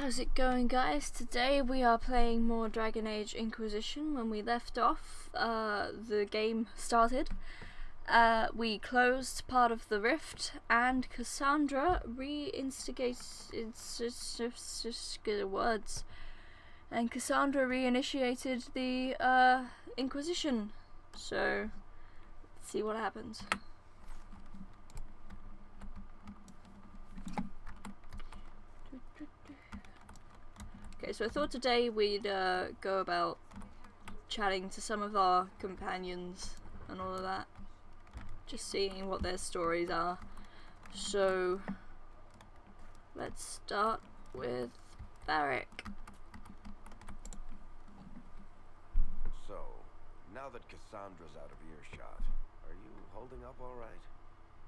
how's it going, guys? Today we are playing more Dragon Age Inquisition. When we left off, the game started. We closed part of the rift, and Cassandra reinstigates. It's just good words. And Cassandra reinitiated the Inquisition. So let's see what happens. Okay, so I thought today we'd go about chatting to some of our companions and all of that. Just seeing what their stories are. So let's start with Varric. So, now that Cassandra's out of earshot, are you holding up all right?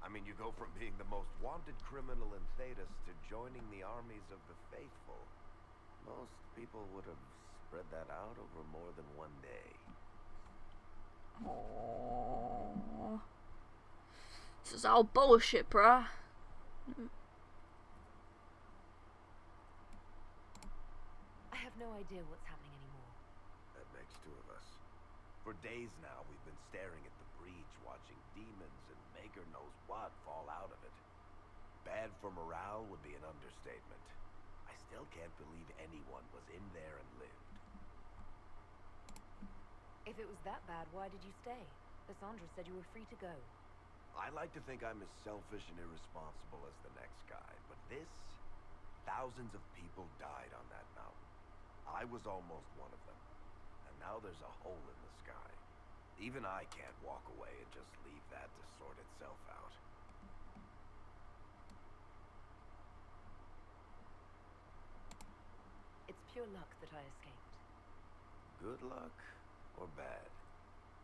I mean, you go from being the most wanted criminal in Thedas to joining the armies of the faithful. Most people would have spread that out over more than one day. Aww. This is all bullshit, bruh. I have no idea what's happening anymore. That makes two of us. For days now, we've been staring at the breach, watching demons and maker knows what fall out of it. Bad for morale would be an understatement. I still can't believe anyone was in there and lived. If it was that bad, why did you stay? Cassandra said you were free to go. I like to think I'm as selfish and irresponsible as the next guy, but this... Thousands of people died on that mountain. I was almost one of them. And now there's a hole in the sky. Even I can't walk away and just leave that to sort itself out. It's pure luck that I escaped. Good luck or bad?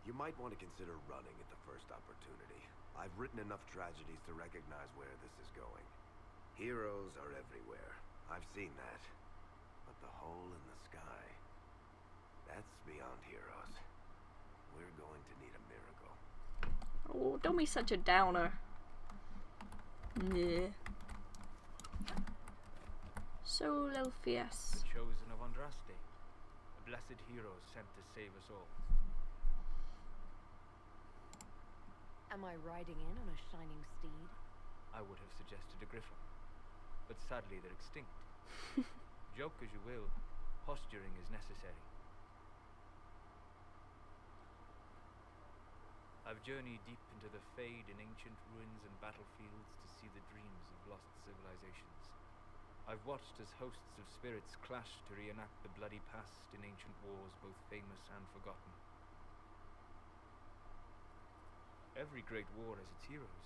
You might want to consider running at the first opportunity. I've written enough tragedies to recognize where this is going. Heroes are everywhere. I've seen that. But the hole in the sky, that's beyond heroes. We're going to need a miracle. Oh, don't be such a downer. Yeah. So, Lelfias. The chosen of Andraste, a blessed hero sent to save us all. Am I riding in on a shining steed? I would have suggested a griffin, but sadly they're extinct. Joke as you will, posturing is necessary. I've journeyed deep into the Fade in ancient ruins and battlefields to see the dreams of lost civilizations. I've watched as hosts of spirits clash to reenact the bloody past in ancient wars, both famous and forgotten. Every great war has its heroes.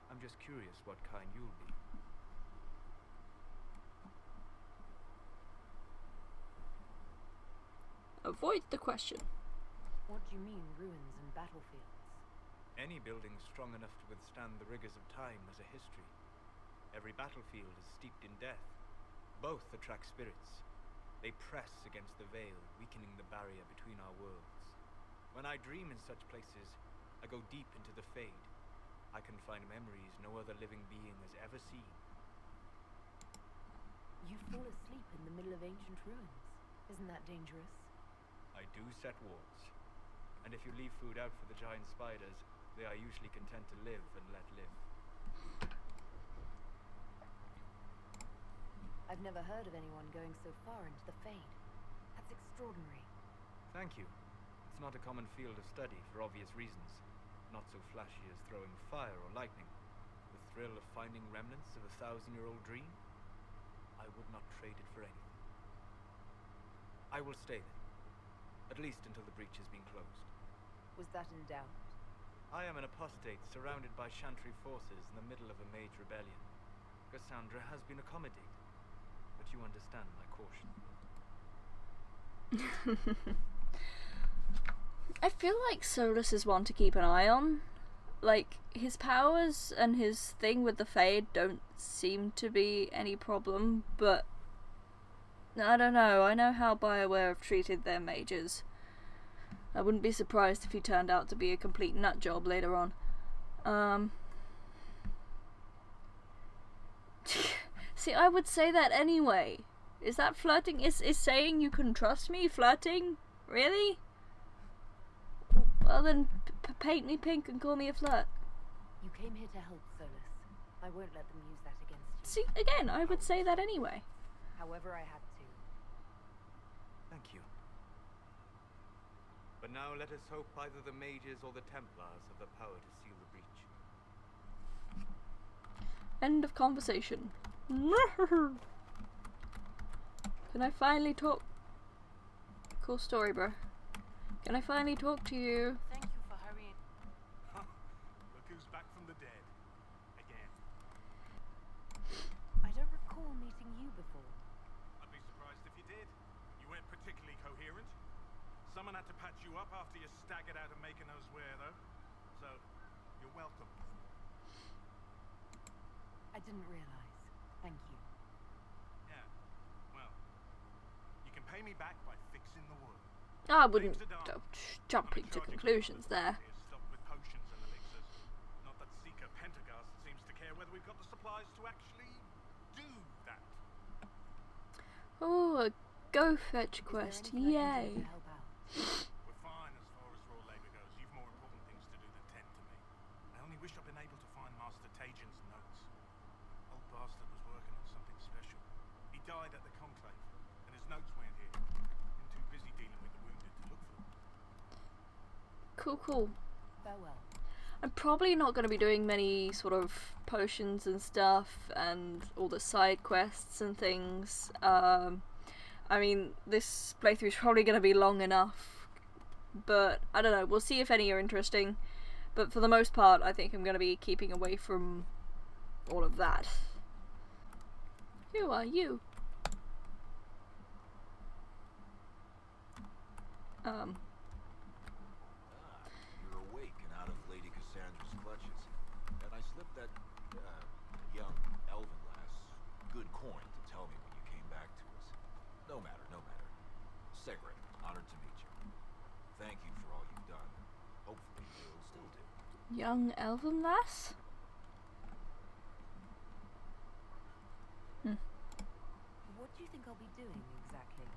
I'm just curious what kind you'll be. Avoid the question. What do you mean, ruins and battlefields? Any building strong enough to withstand the rigors of time has a history. Every battlefield is steeped in death. Both attract spirits. They press against the veil, weakening the barrier between our worlds. When I dream in such places, I go deep into the Fade. I can find memories no other living being has ever seen. You fall asleep in the middle of ancient ruins. Isn't that dangerous? I do set wards. And if you leave food out for the giant spiders, they are usually content to live and let live. I've never heard of anyone going so far into the Fade. That's extraordinary. Thank you. It's not a common field of study for obvious reasons. Not so flashy as throwing fire or lightning. The thrill of finding remnants of a 1,000-year-old dream? I would not trade it for anything. I will stay then. At least until the breach has been closed. Was that in doubt? I am an apostate surrounded by Chantry forces in the middle of a mage rebellion. Cassandra has been accommodated. But you understand my caution. I feel like Solus is one to keep an eye on. Like, his powers and his thing with the Fade don't seem to be any problem, but I don't know. I know how BioWare have treated their mages. I wouldn't be surprised if he turned out to be a complete nutjob later on. See, I would say that anyway. Is that flirting? Is saying you can trust me flirting? Really? Well then, paint me pink and call me a flirt. You came here to help, Solus. I won't let them use that against you. See, again, I would say that anyway. However I had to. Thank you. But now let us hope either the mages or the Templars have the power to seal the breach. End of conversation. Can I finally talk? Cool story, bro. Can I finally talk to you? Thank you for hurrying. Look who's back from the dead. Again. I don't recall meeting you before. I'd be surprised if you did. You weren't particularly coherent. Someone had to patch you up after you staggered out of making those wear, though. So, you're welcome. I didn't realize. Thank you. Yeah. Well, you can pay me back by fixing the wood. I wouldn't jumping to conclusions there. Stocked with potions and elixirs. Not that Seeker Pentagast seems to care whether we've got the supplies to actually do that. Oh, a go fetch quest. Is there anything I Yay. can do to help out? We're fine as far as raw labor goes. You've more important things to do than tend to me. I only wish I'd been able to find Master Tajin's notes. Old bastard was working on something special. He died at the conclave, and his notes weren't here. Been too busy dealing with the wounded to look for them. Cool. Farewell. I'm probably not going to be doing many sort of potions and stuff and all the side quests and things. I mean, this playthrough is probably going to be long enough, but I don't know, we'll see if any are interesting. But for the most part, I think I'm going to be keeping away from all of that. Who are you? You're awake and out of Lady Cassandra's clutches. And I slipped that, young elven lass good coin to tell me when you came back to us. No matter. Segret, honored to meet you. Thank you for all you've done. Hopefully you'll still do. Young elven lass? What do you think I'll be doing exactly?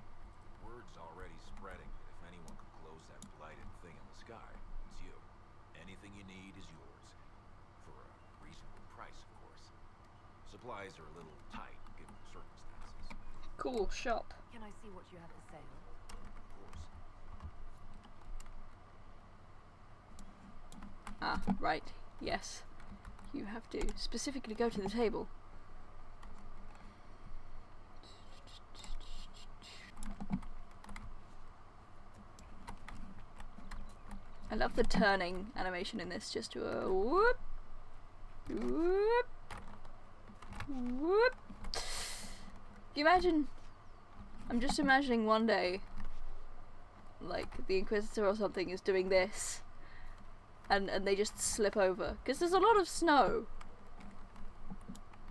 Word's already spreading that if anyone can close that blighted thing in the sky, it's you. Anything you need is yours. For a reasonable price, of course. Supplies are a little tight, given the circumstances. Cool, shop. Can I see what you have for sale? Of course. Ah, right. Yes. You have to specifically go to the table. I love the turning animation in this, just to a whoop, whoop, whoop. Can you imagine? I'm just imagining one day, like, the Inquisitor or something is doing this, and they just slip over. Because there's a lot of snow.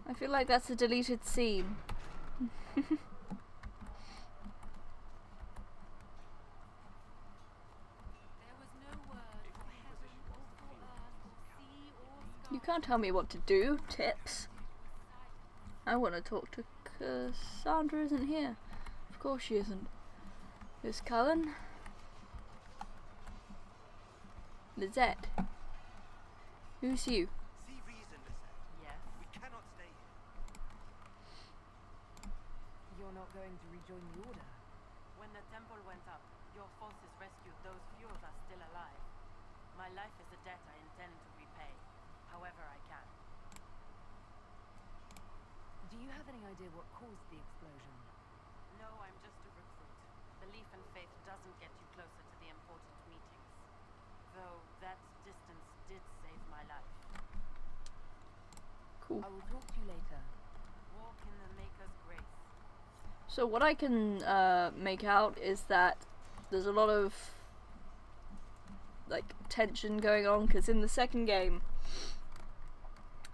I feel like that's a deleted scene. You can't tell me what to do, Tips. I want to talk to Cassandra isn't here. Of course she isn't. There's Cullen. Lizette. Who's you? See reason, Lizette. Yes. We cannot stay here. You're not going to rejoin the Order? When the temple went up, your forces rescued those few of us still alive. My life is a debt I intend to repay, however I can. Do you have any idea what caused the explosion? No, I'm just a recruit. Belief and faith doesn't get you closer to the important meetings. Though that distance did save my life. Cool. I will talk to you later. Walk in the Maker's grace. So what I can make out is that there's a lot of like tension going on, because in the second game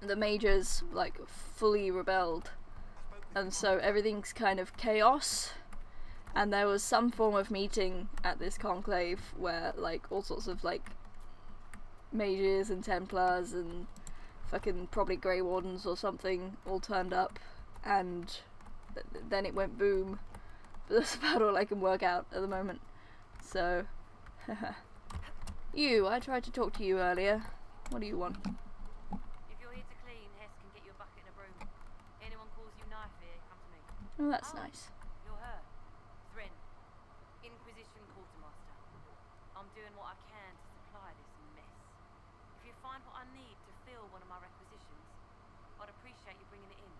the mages like fully rebelled, and so everything's kind of chaos, and there was some form of meeting at this conclave where like all sorts of like mages and Templars and fucking probably Grey Wardens or something all turned up, and then it went boom. But that's about all I can work out at the moment. So, you, I tried to talk to you earlier. What do you want? If you're here to clean, Hess can get you a bucket and a broom. Anyone calls you knife here, come to me. Oh, that's Oh. nice. You're her. Thren. Inquisition quartermaster. I'm doing what I can to supply this mess. If you find what I need to fill one of my requisitions, I'd appreciate you bringing it in.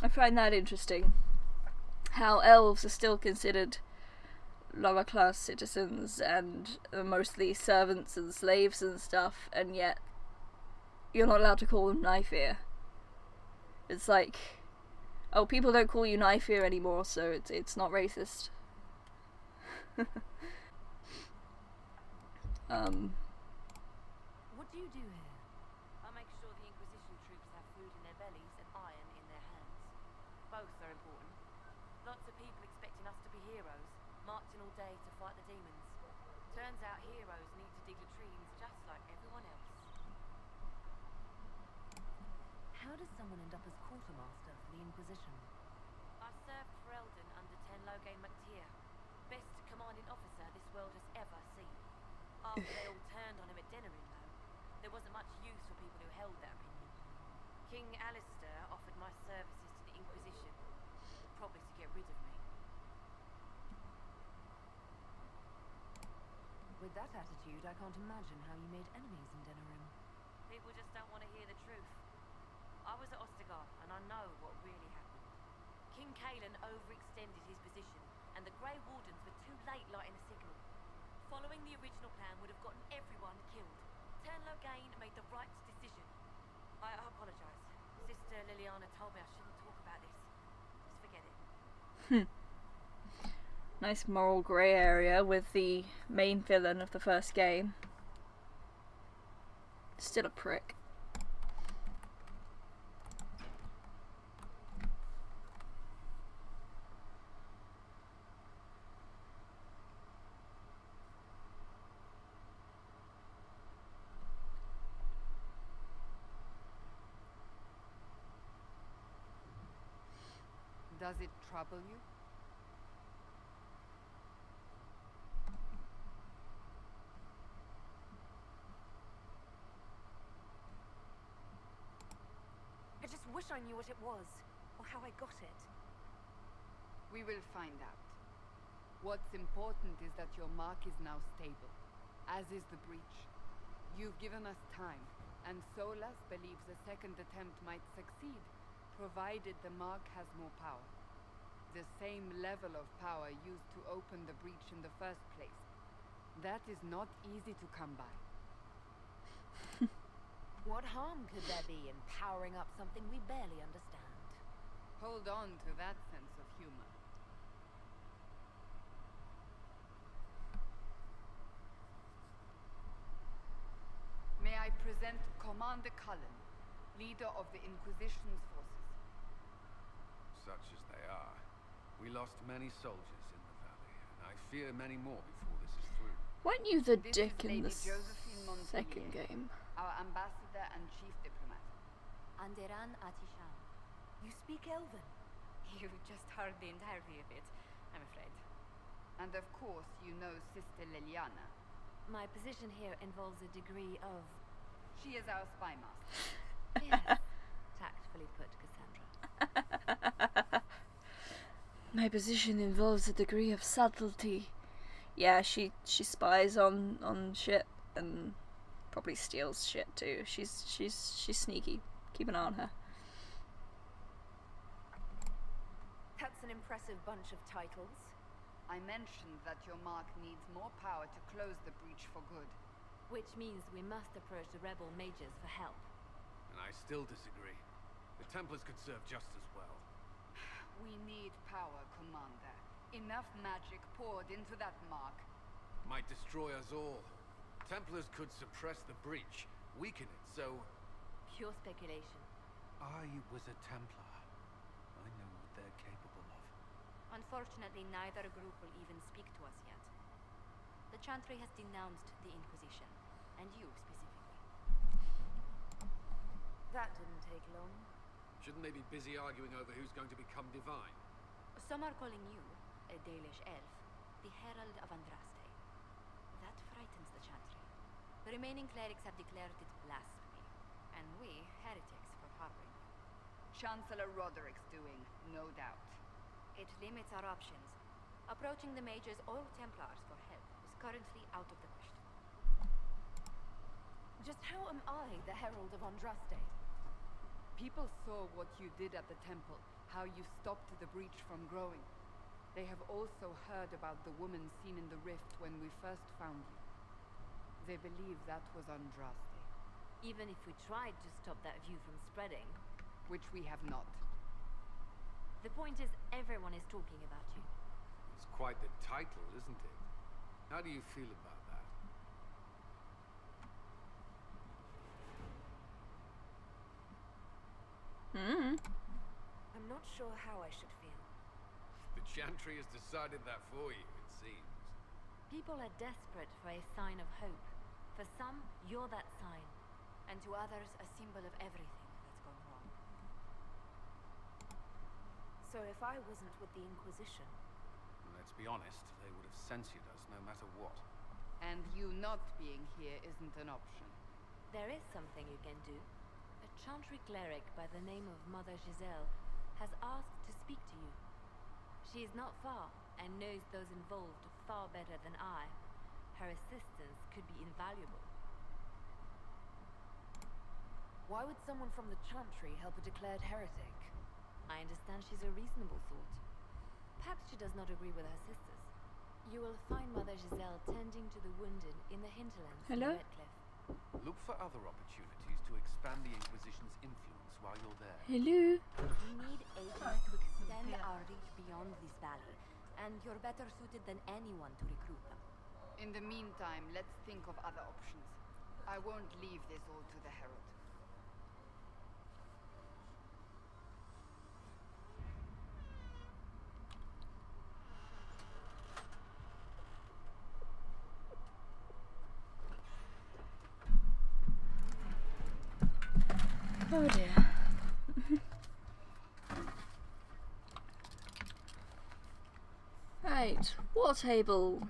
I find that interesting. How elves are still considered lower class citizens and mostly servants and slaves and stuff, and yet you're not allowed to call them knife ear. It's like, oh, people don't call you knife ear anymore, so it's not racist. What do you do here? I make sure the Inquisition troops have food in their bellies and iron in their hands. Both are important. Lots of people expecting us to be heroes, marching all day to fight the demons. Turns out heroes need to dig latrines just like everyone else. How does someone end up as quartermaster for the Inquisition? I served for Eldon under Tenloge MacTier, best commanding officer this world has ever seen. After they all turned on him at Denerim, though, there wasn't much use for people who held that opinion. King Alistair offered my services to the Inquisition, probably to get rid of me. With that attitude, I can't imagine how you made enemies in Denerim. People just don't want to hear the truth. I was at Ostagar, and I know what really happened. King Kaelan overextended his position, and the Grey Wardens were too late lighting the signal. Following the original plan would have gotten everyone killed. Tenlogain made the right decision. I apologise. Sister Liliana told me I shouldn't talk about this. Just forget it. Nice moral grey area with the main villain of the first game. Still a prick. Does it trouble you? I just wish I knew what it was, or how I got it. We will find out. What's important is that your mark is now stable, as is the breach. You've given us time, and Solas believes a second attempt might succeed, provided the mark has more power. The same level of power used to open the breach in the first place. That is not easy to come by. What harm could there be in powering up something we barely understand? Hold on to that sense of humor. May I present Commander Cullen, leader of the Inquisition's forces. Such as they are, we lost many soldiers in the valley, and I fear many more before this is through. Weren't you the This dick is in the Lady Josephine Montier, second game? our ambassador and chief diplomat. Anderan Atishan. You speak Elven? You just heard the entirety of it, I'm afraid. And of course, you know Sister Liliana. My position here involves a degree of... She is our spy master. Yes, tactfully put, Cassandra. My position involves a degree of subtlety. Yeah, she spies on shit and probably steals shit too. She's sneaky. Keep an eye on her. That's an impressive bunch of titles. I mentioned that your mark needs more power to close the breach for good. Which means we must approach the rebel mages for help. And I still disagree. The Templars could serve just as well. We need power, Commander. Enough magic poured into that mark. Might destroy us all. Templars could suppress the breach, weaken it, so... Pure speculation. I was a Templar. I know what they're capable of. Unfortunately, neither group will even speak to us yet. The Chantry has denounced the Inquisition, and you specifically. That didn't take long. Shouldn't they be busy arguing over who's going to become divine? Some are calling you, a Dalish elf, the Herald of Andraste. That frightens the Chantry. The remaining clerics have declared it blasphemy, and we, heretics, for harboring you. Chancellor Roderick's doing, no doubt. It limits our options. Approaching the mages or Templars for help is currently out of the question. Just how am I the Herald of Andraste? People saw what you did at the temple, how you stopped the breach from growing. They have also heard about the woman seen in the rift when we first found you. They believe that was Andraste. Even if we tried to stop that view from spreading. Which we have not. The point is, everyone is talking about you. It's quite the title, isn't it? How do you feel about that? I'm not sure how I should feel. The Chantry has decided that for you, it seems. People are desperate for a sign of hope. For some, you're that sign. And to others, a symbol of everything that's gone wrong. So if I wasn't with the Inquisition... Let's be honest, they would have censored us no matter what. And you not being here isn't an option. There is something you can do. A Chantry cleric by the name of Mother Giselle has asked to speak to you. She is not far, and knows those involved far better than I. Her assistance could be invaluable. Why would someone from the Chantry help a declared heretic? I understand she's a reasonable thought. Perhaps she does not agree with her sisters. You will find Mother Giselle tending to the wounded in the hinterlands Hello? near Redcliffe. Look for other opportunities to expand the Inquisition's influence while you're there. Hello? We need agents to extend our reach beyond this valley, and you're better suited than anyone to recruit them. In the meantime, let's think of other options. I won't leave this all to the Herald. Oh dear. Right, war table.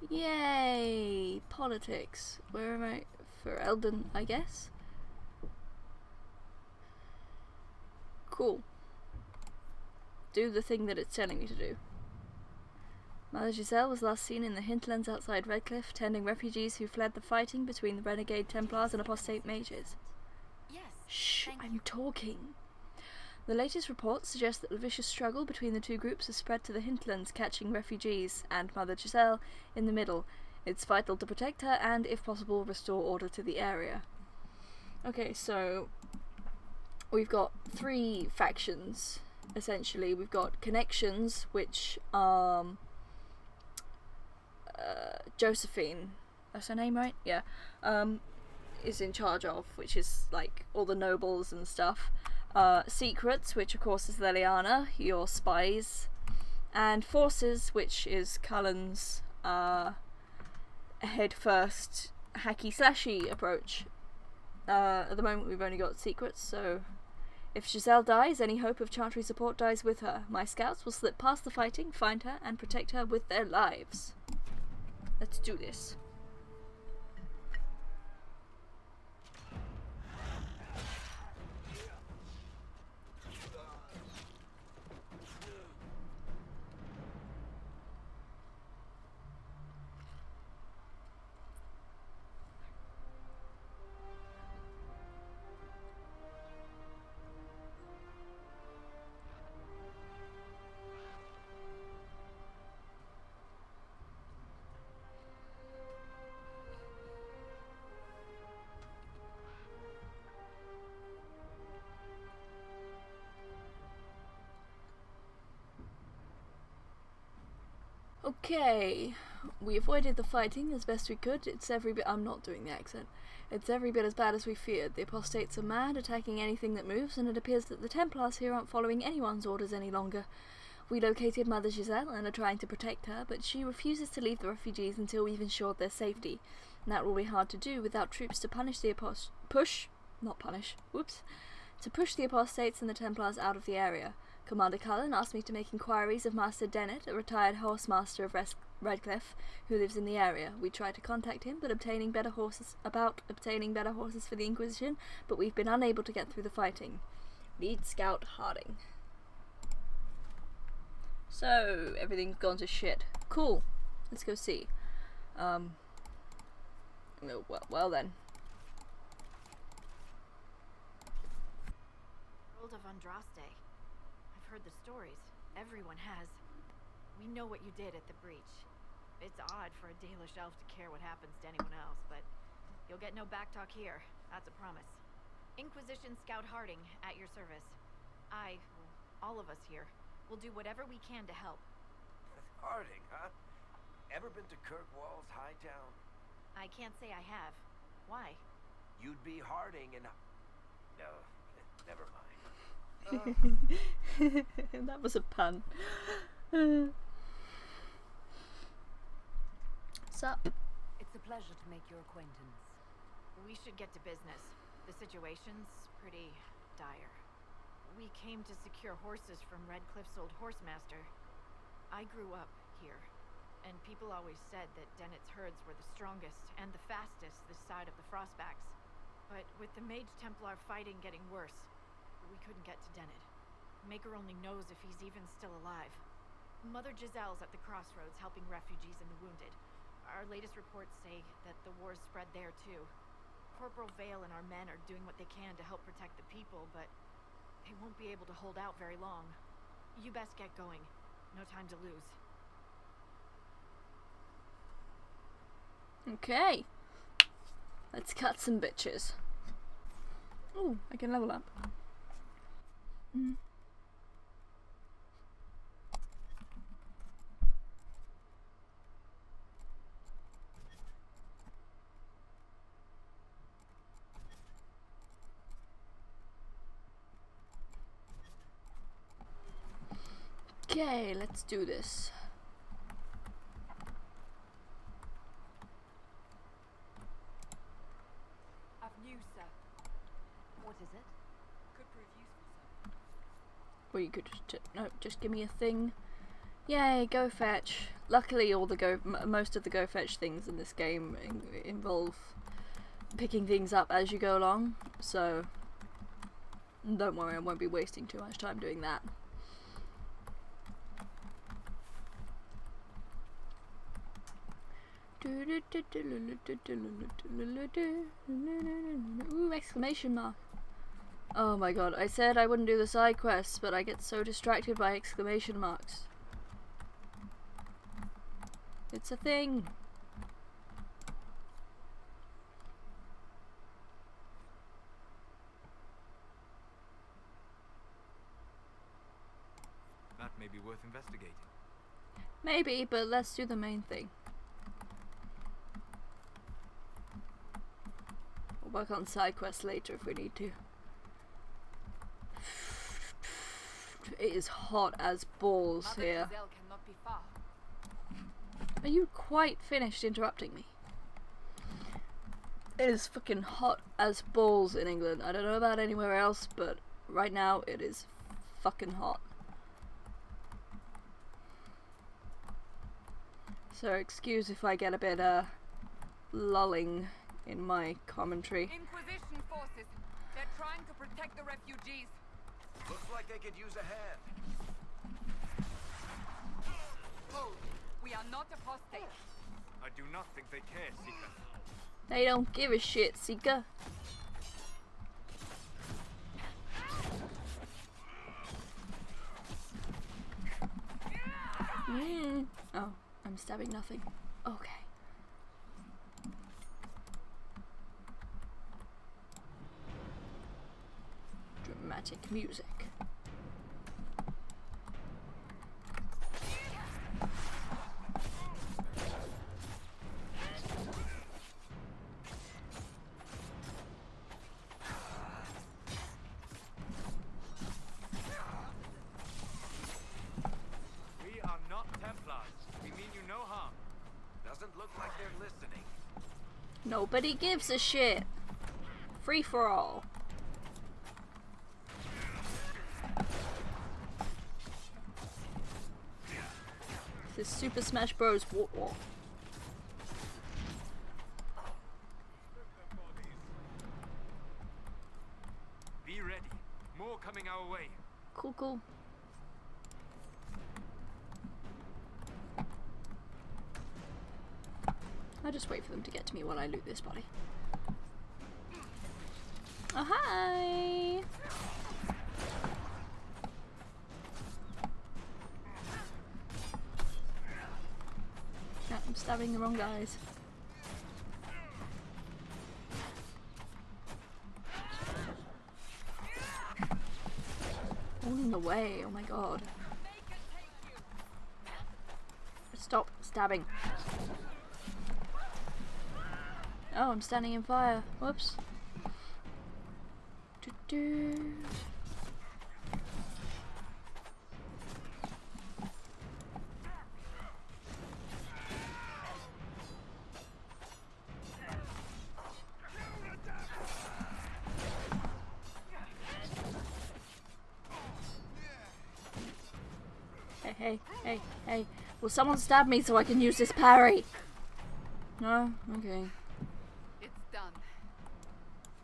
Yay! Politics. Where am I? For Eldon, I guess. Cool. Do the thing that it's telling me to do. Mother Giselle was last seen in the hinterlands outside Redcliffe, tending refugees who fled the fighting between the renegade Templars and apostate mages. Yes. Shh, thank I'm you. talking. The latest reports suggest that the vicious struggle between the two groups has spread to the hinterlands, catching refugees and Mother Giselle in the middle. It's vital to protect her and, if possible, restore order to the area. Okay, so we've got three factions, essentially. We've got connections, which Josephine, that's her name, right? Yeah. Is in charge of, which is like all the nobles and stuff. Secrets, which of course is Leliana, your spies. And forces, which is Cullen's head first hacky slashy approach. At the moment we've only got secrets, so if Giselle dies, any hope of Chantry support dies with her. My scouts will slip past the fighting, find her, and protect her with their lives. Let's do this. Okay, we avoided the fighting as best we could. It's every bit— I'm not doing the accent. It's every bit as bad as we feared. The apostates are mad, attacking anything that moves, and it appears that the Templars here aren't following anyone's orders any longer. We located Mother Giselle and are trying to protect her, but she refuses to leave the refugees until we've ensured their safety. And that will be hard to do without troops to punish the to push the apostates and the Templars out of the area. Commander Cullen asked me to make inquiries of Master Dennett, a retired horse master of Redcliffe, who lives in the area. We tried to contact him, obtaining better horses for the Inquisition, but we've been unable to get through the fighting. Lead Scout Harding. So, everything's gone to shit. Cool. Let's go see. Well then. World of Andraste. I've heard the stories. Everyone has. We know what you did at the breach. It's odd for a Dalish elf to care what happens to anyone else, but you'll get no backtalk here. That's a promise. Inquisition Scout Harding, at your service. All of us here, will do whatever we can to help. Harding, huh? Ever been to Kirkwall's Hightown? I can't say I have. Why? You'd be Harding and... No, never mind. That was a pun. Sup? It's a pleasure to make your acquaintance. We should get to business. The situation's pretty dire. We came to secure horses from Redcliffe's old horsemaster. I grew up here, and people always said that Dennett's herds were the strongest and the fastest this side of the Frostbacks. But with the Mage Templar fighting getting worse, we couldn't get to Dennett. Maker only knows if he's even still alive. Mother Giselle's at the crossroads helping refugees and the wounded. Our latest reports say that the war's spread there too. Corporal Vale and our men are doing what they can to help protect the people, but they won't be able to hold out very long. You best get going. No time to lose. Okay. Let's cut some bitches. Ooh, I can level up. Okay, let's do this. I've news, sir. What is it? Could prove useful, sir. Or you could just give me a thing. Yay, go fetch. Luckily, most of the go fetch things in this game involve picking things up as you go along. So don't worry, I won't be wasting too much time doing that. Ooh, exclamation mark. Oh my god, I said I wouldn't do the side quests, but I get so distracted by exclamation marks. It's a thing. That may be worth investigating. Maybe, but let's do the main thing. We'll work on side quests later if we need to. It is hot as balls Mother here. Giselle cannot be far. Are you quite finished interrupting me? It is fucking hot as balls in England. I don't know about anywhere else, but right now it is fucking hot. So excuse if I get a bit lulling in my commentary. Inquisition forces. They're trying to protect the refugees. Looks like they could use a hand. Hold. We are not apostates. I do not think they care, Seeker. They don't give a shit, Seeker. Oh, I'm stabbing nothing. Okay. Dramatic music. We are not Templars. We mean you no harm. Doesn't look like they're listening. Nobody gives a shit. Free for all. This is Super Smash Bros. War. Be ready. More coming our way. Cool, cool. I'll just wait for them to get to me while I loot this body. Oh, hi! Yeah, I'm stabbing the wrong guys. All in the way, oh my god. Stop stabbing. Oh, I'm standing in fire. Whoops. Doo-doo. Hey. Will someone stab me so I can use this parry? No? Okay. It's done.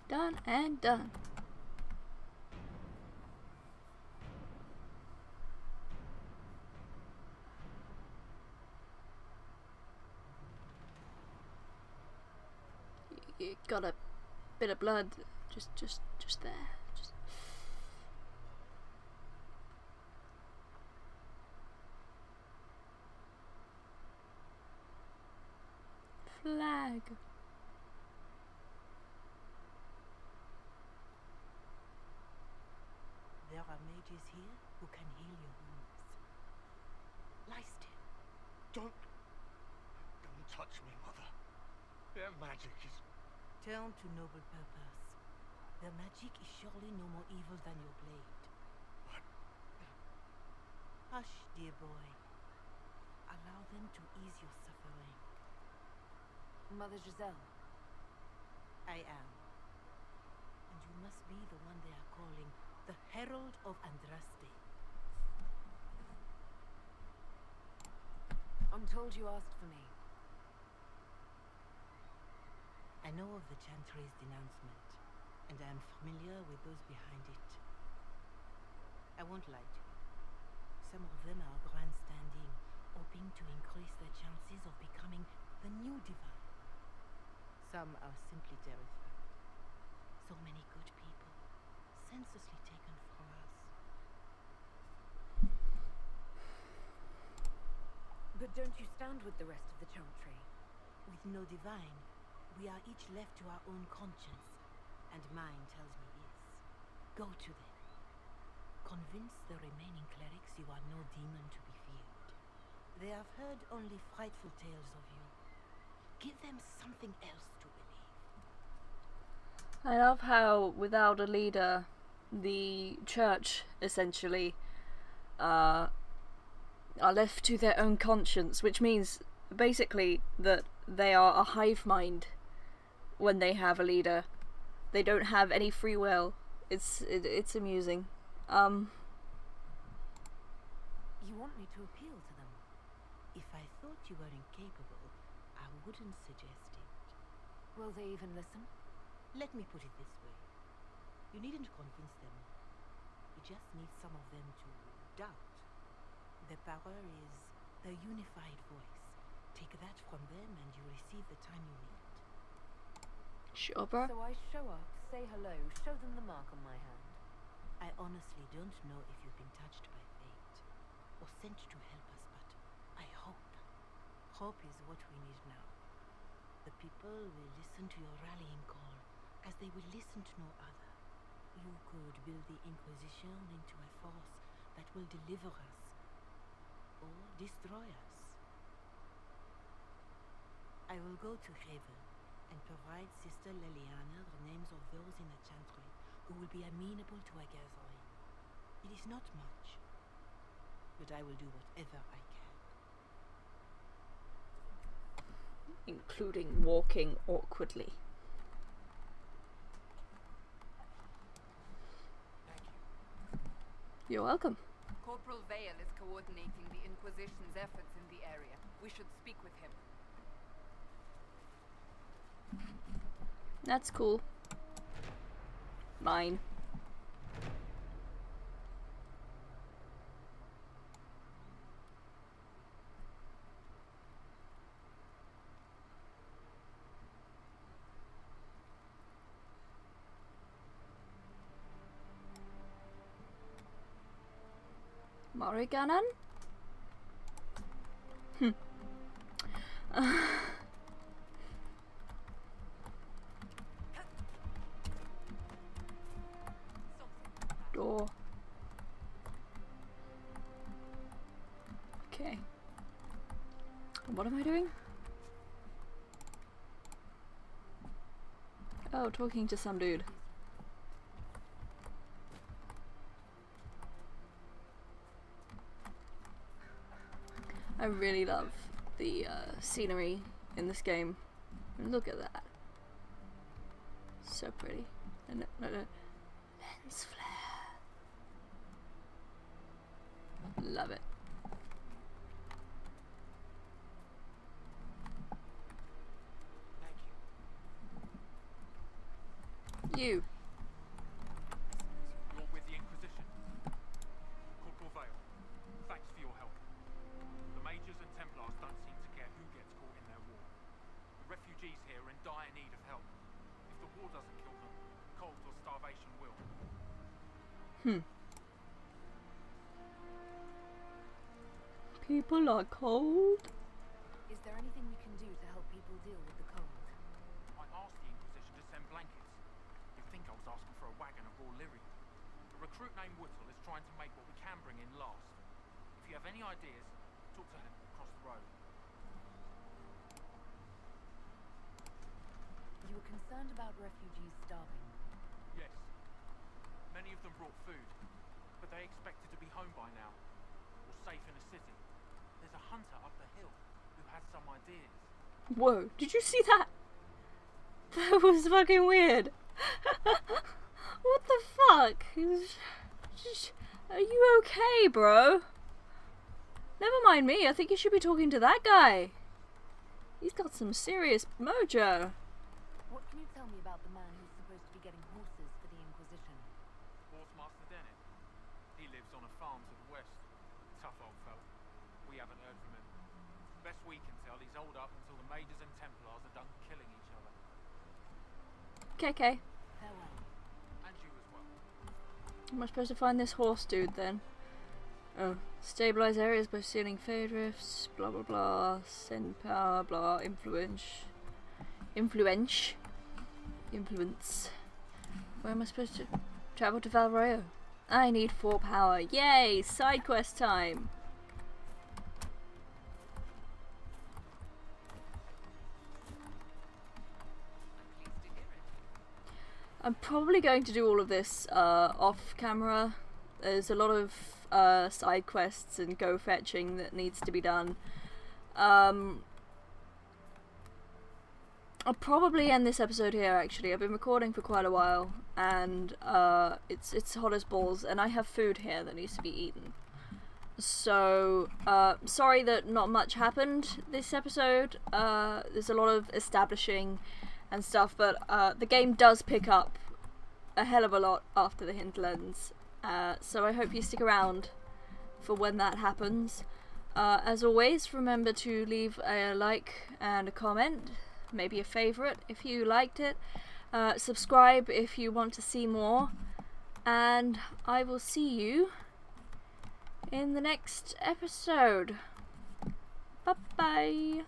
Done and done. You got a bit of blood just there. Just flag. There are mages here who can heal your wounds. Lie still. Don't touch me, Mother. Their magic is... Turn to noble purpose. Their magic is surely no more evil than your blade. What? Hush, dear boy. Allow them to ease your suffering. Mother Giselle. I am. And you must be the one they are calling the Herald of Andraste. I'm told you asked for me. I know of the Chantry's denouncement, and I am familiar with those behind it. I won't lie to you. Some of them are grandstanding, hoping to increase their chances of becoming the new divine. Some are simply terrified. So many good people, senselessly taken from us. But don't you stand with the rest of the Chantry? With no divine, we are each left to our own conscience, and mine tells me this. Go to them. Convince the remaining clerics you are no demon to be feared. They have heard only frightful tales of you. Give them something else to believe. I love how without a leader, the church essentially are left to their own conscience, which means basically that they are a hive mind when they have a leader. They don't have any free will. It's amusing. You want me to appeal to them? If I thought you were incapable, I wouldn't suggest it. Will they even listen? Let me put it this way. You needn't convince them. You just need some of them to doubt. The power is the unified voice. Take that from them and you receive the time you need. Sure, bro. So I show up, say hello, show them the mark on my hand. I honestly don't know if you've been touched by fate or sent to help us, but I hope. Hope is what we need now. The people will listen to your rallying call as they will listen to no other. You could build the Inquisition into a force that will deliver us or destroy us. I will go to Haven and provide Sister Leliana the names of those in the Chantry who will be amenable to a gathering. It is not much, but I will do whatever I can. Including walking awkwardly. Thank you. You're welcome. Corporal Vale is coordinating the Inquisition's efforts in the area. We should speak with him. That's cool. Mine. Mariganan? Door. Okay. What am I doing? Oh, talking to some dude. I really love the scenery in this game. Look at that. So pretty. No, lens flare. Love it. Thank You. You're with the Inquisition. Corporal Vale, thanks for your help. The Mages and Templars don't seem to care who gets caught in their war. The refugees here are in dire need of help. If the war doesn't kill them, cold or starvation will. People are cold. Is there anything we can do to help people deal with the cold? I asked the Inquisition to send blankets. You'd think I was asking for a wagon of raw lyrium. A recruit named Whittle is trying to make what we can bring in last. If you have any ideas, talk to him across the road. You were concerned about refugees starving. Yes. Many of them brought food, but they expected to be home by now, or safe in a city. There's a hunter up the hill who has some ideas. Whoa, did you see that? That was fucking weird. What the fuck? Are you okay, bro? Never mind me, I think you should be talking to that guy. He's got some serious mojo. What can you tell me about the man who's supposed to be getting horses for the Inquisition? Horsemaster Dennis. He lives on a farm to the west. Tough old fella. We haven't heard from him. Best we can tell, he's holed up until the Mages and Templars are done killing each other. Okay. Farewell. And you as well. Am I supposed to find this horse dude then? Oh, stabilize areas by sealing fade rifts, blah blah blah, send power, blah, influence. Where am I supposed to travel to Valroyo? I need 4 power. Yay! Side quest time. I'm probably going to do all of this off camera. There's a lot of side quests and go fetching that needs to be done. I'll probably end this episode here actually. I've been recording for quite a while and it's hot as balls and I have food here that needs to be eaten. So sorry that not much happened this episode. There's a lot of establishing and stuff, but the game does pick up a hell of a lot after the hinterlands. So I hope you stick around for when that happens. As always, remember to leave a like and a comment, maybe a favourite if you liked it. Subscribe if you want to see more. And I will see you in the next episode. Bye bye.